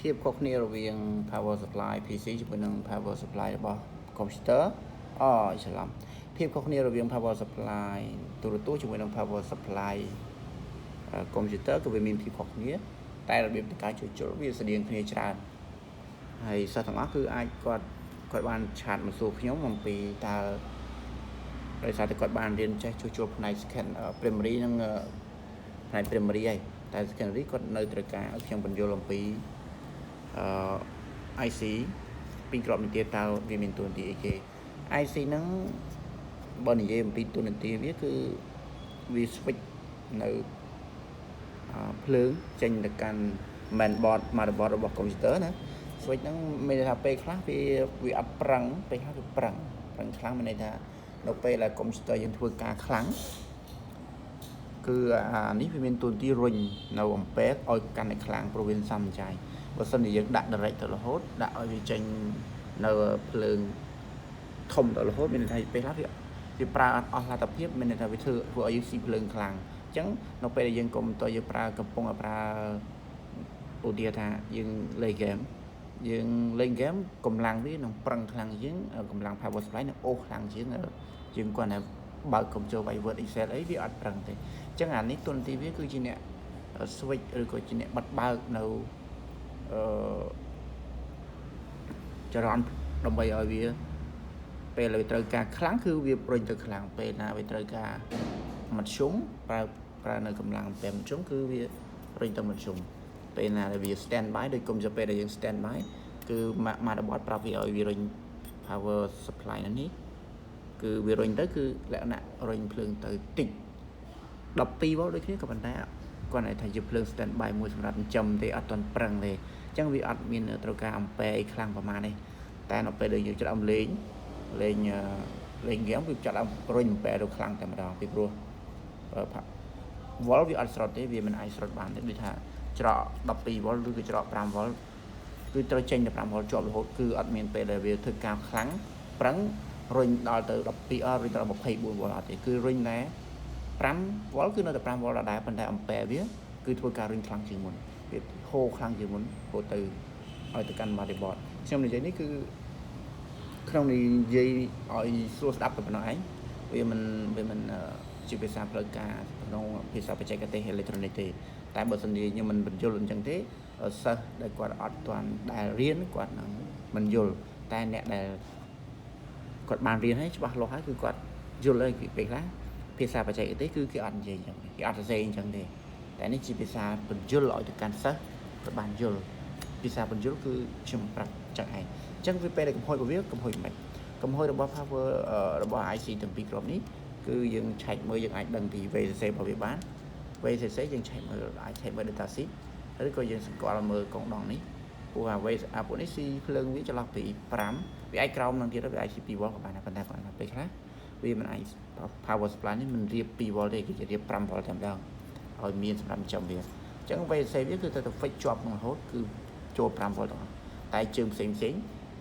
ភាពខុសគ្នារវាង power supply PC ជាមួយនឹង power supply របស់ computer ច្រឡំភាពខុសគ្នារវាង power supply ទូរទស្សន៍ជាមួយនឹង power supply computer ក៏វាមានភាពខុសគ្នាតែរបៀបនៃការជួសជុលវាស្តៀងគ្នាច្រើនហើយសិស្សទាំងអស់គឺអាចគាត់បានឆាតមកសួរខ្ញុំអំពីតើដោយសារតែគាត់បានរៀនចេះជួសជុលផ្នែក scan primary និងផ្នែក primary ហើយតែ secondary គាត់នៅត្រូវការឲ្យខ្ញុំបញ្យល់អំពីIC ពីក្របនីតិតើវាមានទូនាទីអីគេ IC ហ្នឹងបើនិយាយអំពីទូនាទីវាគឺវា switch នៅភ្លើងចេញទៅកាន់ main board motherboard របស់ computer ណា switch ហ្នឹងមានន័យថាពេលខ្លះវាអត់ប្រឹងពេលខ្លះវាប្រឹងខ្លាំងមានន័យថានៅពេលដែល computer យើងធ្វើការខ្លាំងគឺនេះវាមានទូនាទីរុញនៅអំពែកឲ្យកាន់តែខ្លាំងព្រោះវាសំចៃបើសិនជាយើងដាក់ direct ទៅរហូតដាក់ឲ្យវាចេញនៅភ្លើងធំទៅរហូតមានន័យថាពេលខ្លះវាប្រើអត់អស់លទ្ធភាពមានន័យថាវាធ្វើឲ្យយើងស៊ីភ្លើងខ្លាំងអញ្ចឹងនៅពេលដែលយើងកុំតើយើងប្រើកំពុងប្រើឧទាហរណ៍ថាយើងលេង game យើងលេង game កម្លាំងវានឹងប្រឹងខ្លាំងជាងកម្លាំង power supply នឹងអូសខ្លាំងជាងយើងគាត់តែបើកកុំចូលវាយ word excel អីវាអត់ប្រឹងទេអញ្ចឹងអានេះទូនាទីវាគឺជាអ្នក switch ឬក៏ជាអ្នកបិទបើកនៅចរន្តដើម្បីឲ្យវាពេលវាត្រូវការខ្លាំងគឺវារុញទៅខ្លាំងពេលណាវាត្រូវការមធ្យមប្រើនៅកម្លាំងតែមធ្យមគឺវារុញទៅមធ្យមពេលណាវា stand by ដូចគុំទៅពេលដែលយើង stand by គឺ motherboard ប្រាប់វាឲ្យវារុញ power supply នេះគឺវារុញទៅគឺលក្ខណៈរុញភ្លើងទៅតិច12 V ដូចគ្នាក៏ប៉ុន្តែគាត់ថាជាភ្លើង stand by មួយសម្រាប់ចិញ្ចឹមទេអត់ទាន់ប្រឹងទេអញ្ចឹងវាអត់មានត្រូវការអំពែខ្លាំងប្រហែលទេតែនៅពេលដែលយើងចាប់លេង game វាចាប់រុញអំពែទៅខ្លាំងតែម្ដងពីព្រោះវ៉ុលវាអត់ស្រត់ទេវាមិនអាចស្រត់បានទេដូចថាច្រក12 V ឬក៏ច្រក5 V គឺត្រូវចេញទៅ5 V ជាប់រហូតគឺអត់មានពេលដែលវាធ្វើការខ្លាំងប្រឹងរុញដល់ទៅ12 រុញដល់24 V អត់ទេគឺរុញតែ5 V គឺនៅតែ5 V ដដែលប៉ុន្តែអំពែវាគឺធ្វើការរុញខ្លាំងជាងមុនវាហូរខ្លាំងជាងមុនហូរទៅឲ្យទៅកាន់ motherboard ខ្ញុំនិយាយនេះគឺក្នុងនិយាយឲ្យស្រួលស្ដាប់តែប៉ុណ្ណោះឯងវាមិនជាភាសាផ្លូវការក្នុងភាសាបច្ចេកទេសអេឡិចត្រូនិកទេតែបើសិនជាខ្ញុំមិនបញ្យល់អញ្ចឹងទេសិស្សដែលគាត់អត់ទាន់ដែលរៀនគាត់នឹងមិនយល់តែអ្នកដែលគាត់បានរៀនហើយច្បាស់លាស់ហើយគឺគាត់យល់ហើយពេលខ្លះភាសាបច្ចេកទេសគឺគេអត់និយាយអញ្ចឹងគេអត់សរសេរអញ្ចឹងទេតែនេះជាភាសាបញ្យល់ឲ្យទៅកាន់សិស្សគាត់បានយល់ភាសាបញ្យល់គឺខ្ញុំប្រាប់ចឹងឯងអញ្ចឹងវាពេលដែលកំហុសរបស់វាកំហុសមិនកំហុសរបស់ power របស់ IC ទាំងពីរគ្រាប់នេះគឺយើងឆែកមើលយើងអាចដឹងពី VCC របស់វាបាន VCC យើងឆែកមើលអាចឆែកមើល data sheet ឬក៏យើងសង្កល់មើលកងដងនេះព្រោះពួកនេះស៊ីភ្លើងវាចន្លោះពី5វាអាចក្រោមនឹងទៀតវាអាចស៊ី2 V ក៏បានដែរប៉ុន្តែគាត់ថាពេលខ្លះវាមិនអាច power supply នេះមិនរៀប2 V ទេគឺជារៀប5 V តែម្ដងឲ្យមានសម្រាប់ចិញ្ចឹមវាអញ្ចឹង VCC វាគឺទៅ fix ជាប់ក្នុងរហូតគឺចូល5 V ទាំងអស់តែជើងផ្សេង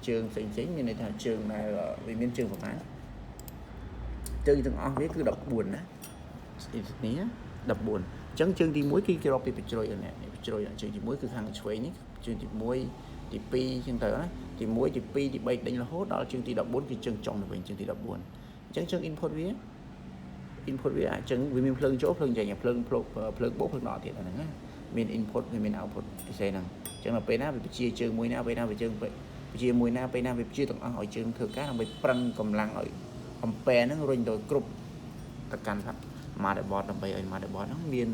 ជើងផ្សេងមានន័យថាជើងដែលវាមានជើងប្រមាណជើងទាំងអស់វាគឺ14ណាស្អីនេះ14អញ្ចឹងជើងទី1គឺគេរាប់ពីបជ្រុយនេះបជ្រុយជើងទី1គឺខាងឆ្វេងនេះជើងទី1ទី2អញ្ចឹងទៅណាទី1ទី2ទី3ដេញរហូតដល់ជើងទី14គឺជើងចុងទៅវិញជើងទី14អញ្ចឹងជើង input វាអញ្ចឹងវាមានភ្លើងចូលភ្លើងចេញភ្លើងបូកភ្លើងដកទៀតអាហ្នឹងណាមាន input វាមាន output ពិសេសហ្នឹងអញ្ចឹងដល់ពេលណាវាបជាជើងមួយណាពេលណាវាជើងជាមួយណាពេលណាវាជាទាំងអស់ឲ្យជើងធ្វើការដើម្បីប្រឹងកម្លាំងឲ្យអំពែហ្នឹងរុញទៅគ្រប់ទៅកាន់ motherboard ដើម្បីឲ្យ motherboard ហ្នឹងមាន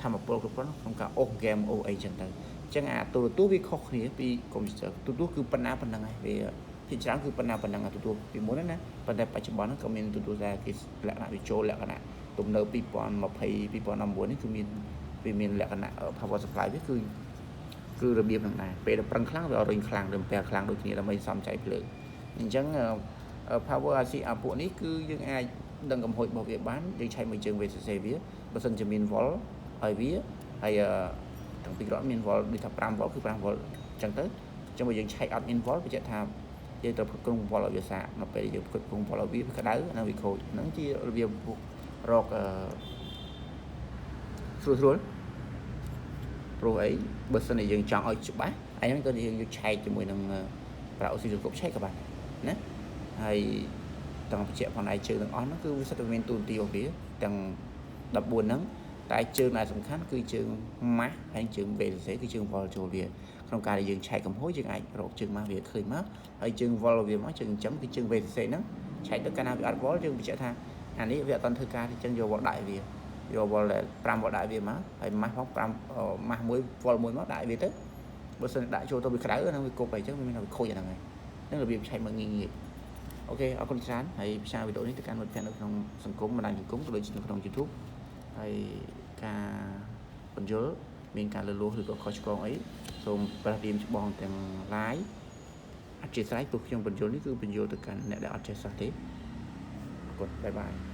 ធម្មពលគ្រប់គ្រាន់ក្នុងការអូស game អូសអីចឹងទៅអញ្ចឹងអាទូរទស្សន៍វាខុសគ្នាពី computer ទូរទស្សន៍គឺប៉ុណ្ណាប៉ុណ្ណឹងហើយវាភាគច្រើនគឺប៉ុណ្ណាប៉ុណ្ណឹងទូរទស្សន៍ពីមុនណាប៉ុន្តែបច្ចុប្បន្នហ្នឹងក៏មានទូរទស្សន៍ដែរគេលក្ខណៈវាចូលលក្ខណៈទំនើប2020 2019នេះគឺមានលក្ខណៈ power supply វាគឺរបៀបហ្នឹងដែរពេលដែលប្រឹងខ្លាំងវារុញខ្លាំងឬពេលខ្លាំងដូចគ្នាដើម្បីសំចៃភ្លើងអញ្ចឹង power IC ពួកនេះគឺយើងអាចដឹងកំហុសរបស់វាបានយើងឆែកមួយជើង VCC វាបើសិនជាមាន volt ឲ្យវាហើយទាំងពីរគ្រាប់មាន volt ដូចថា5 volt គឺ5 volt អញ្ចឹងទៅអញ្ចឹងបើយើងឆែកអត់មាន volt បញ្ជាក់ថាយើងត្រូវផ្គត់ផ្គង់ volt ឲ្យវាសាកនៅពេលយើងផ្គត់ផ្គង់ volt ឲ្យវាក្តៅនិងវាខូចហ្នឹងជារបៀបរកស្រួល ព្រោះអីបើសិនជាយើងចង់ឲ្យច្បាស់ហើយហ្នឹងក៏យើងយកឆែកជាមួយនឹងប្រើអូស៊ីគ្រប់ឆែកក៏បានណាហើយទាំងបញ្ជាក់ផងដៃជើងទាំងអស់ហ្នឹងគឺវាសិតតែមានទូនទីរបស់វាទាំង14ហ្នឹងតែជើងដែលសំខាន់គឺជើងម៉ាស់ហើយជើង VCC គឺជើង vol ចូលវាក្នុងការដែលយើងឆែកកំហុសយើងអាចរកជើងម៉ាស់វាឃើញមកហើយជើង vol វាមកជើងចិញ្ចឹមគឺជើង VCC ហ្នឹងឆែកទៅកាលណាវាអត់ vol យើងបញ្ជាក់ថាអានេះវាអត់ទាន់ធ្វើការទេអញ្ចឹងយក vol ដាក់វាយក vol ដែល5 vol ដាក់វាមកហើយម៉ាស់ផង5ម៉ាស់មួយ vol មួយមកដាក់វាទៅបើសិនដាក់ចូលទៅវាក្តៅហ្នឹងវាគប់ហើយអញ្ចឹងវាមានថាវាខូចអាហ្នឹងហើយហ្នឹងរបៀបឆែកមកងាយអូខេអរគុណច្រើនហើយផ្សាយវីដេអូនេះទៅកាន់មិត្តភ័ក្តិនៅក្នុងសង្គមបណ្ដាញសង្គមក៏ដូចជានៅក្នុង YouTube ហើយការបញ្យល់មានការលើសលួសឬក៏ខុសឆ្គងអីសូមប្រតិបត្តិច្បងទាំង live អធិស្ឋានព្រោះខ្ញុំបញ្យល់នេះគឺបញ្យល់ទៅកាន់អ្នកដែលអត់ចេះសោះទេអរគុណបាយបាយ